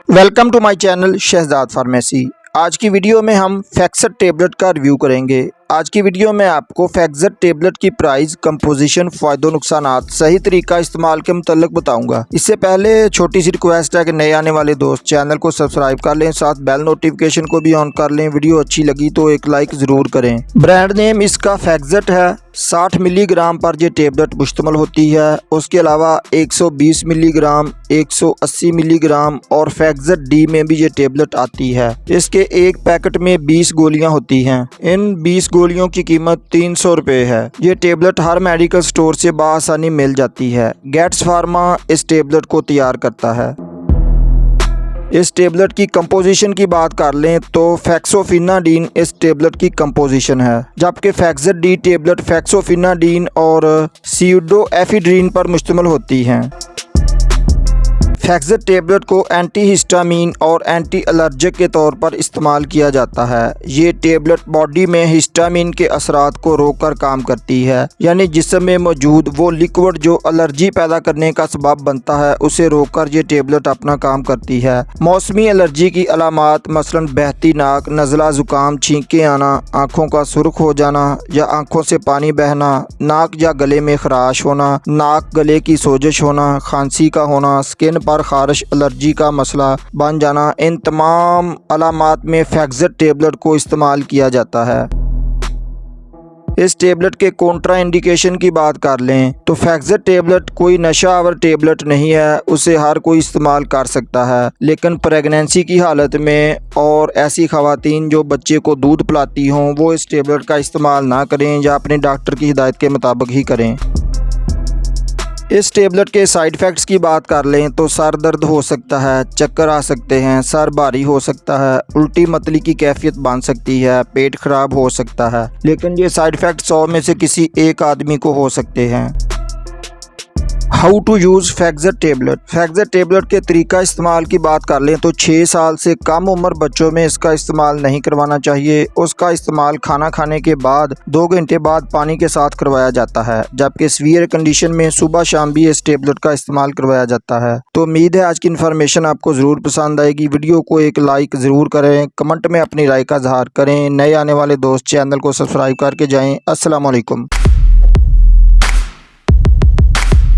Welcome to my channel Shahzad pharmacy. आज की video में हम फैक्सर टेबलेट का रिव्यू करेंगे। आज की वीडियो में आपको फैक्सर टेबलेट की प्राइस, कंपोजिशन, फ़ायदों, नुकसानात, सही तरीका इस्तेमाल के मुतल्लिक बताऊंगा। इससे पहले छोटी सी रिक्वेस्ट है कि नए आने वाले दोस्त चैनल को सब्सक्राइब कर लें, साथ बेल नोटिफिकेशन को भी ऑन कर लें। वीडियो अच्छी लगी तो एक लाइक ज़रूर करें। ब्रांड नेम इसका फैक्सर है। 60 मिलीग्राम पर यह टेबलेट मुश्तमल होती है। उसके अलावा 120 मिलीग्राम, 180 मिलीग्राम और फैक्सर डी में भी ये टेबलेट आती है। इसके एक पैकेट में 20 गोलियां होती हैं। इन 20 गोलियों की कीमत 300 रुपये है। ये टेबलेट हर मेडिकल स्टोर से बआसानी मिल जाती है। गेट्स फार्मा इस टेबलेट को तैयार करता है। इस टेबलेट की कंपोजिशन की बात कर लें तो फैक्सोफिनाडीन इस टेबलेट की कंपोजिशन है, जबकि फैक्सर डी टेबलेट फैक्सोफिनाडीन और सीडोएफिड्रीन पर मुश्तमिल होती हैं। फैक्सर टेबलेट को एंटी हिस्टामीन और एंटी एलर्जिक के तौर पर इस्तेमाल किया जाता है। ये टेबलेट बॉडी में हिस्टामीन के असरात को रोककर काम करती है, यानी जिस्म में मौजूद वो लिक्विड जो एलर्जी पैदा करने का सबब बनता है उसे रोककर ये टेबलेट अपना काम करती है। मौसमी एलर्जी की अलामात मसलन बहती नाक, नज़ला, ज़ुकाम, छींकें आना, आँखों का सुर्ख हो जाना या आँखों से पानी बहना, नाक या गले में खराश होना, नाक गले की सोजिश होना, खांसी का होना, स्किन पर खारिश, एलर्जी का मसला बन जाना, इन तमाम अलामात में फैक्सर टेबलेट को इस्तेमाल किया जाता है। इस टेबलेट के कॉन्ट्रा इंडिकेशन की बात कर लें तो फैक्सर टेबलेट कोई नशा आवर टेबलेट नहीं है, उसे हर कोई इस्तेमाल कर सकता है। लेकिन प्रेगनेंसी की हालत में और ऐसी ख़वातीन जो बच्चे को दूध पिलाती हों वो इस टेबलेट का इस्तेमाल ना करें या अपने डॉक्टर की हिदायत के मुताबिक ही करें। इस टेबलेट के साइड इफ़ेक्ट्स की बात कर लें तो सर दर्द हो सकता है, चक्कर आ सकते हैं, सर भारी हो सकता है, उल्टी मतली की कैफियत बन सकती है, पेट खराब हो सकता है। लेकिन ये साइड इफ़ेक्ट 100 में से किसी एक आदमी को हो सकते हैं। How to use faxer tablet. Faxer tablet के तरीका इस्तेमाल की बात कर लें तो 6 साल से कम उम्र बच्चों में इसका इस्तेमाल नहीं करवाना चाहिए। उसका इस्तेमाल खाना खाने के बाद 2 घंटे बाद पानी के साथ करवाया जाता है, जबकि सीवियर कंडीशन में सुबह शाम भी इस टेबलेट का इस्तेमाल करवाया जाता है। तो उम्मीद है आज की इन्फॉर्मेशन आपको ज़रूर पसंद आएगी। वीडियो को एक लाइक ज़रूर करें, कमेंट में अपनी राय का इजहार करें। नए आने वाले दोस्त चैनल को सब्सक्राइब करके जाएँ। अस्सलाम वालेकुम।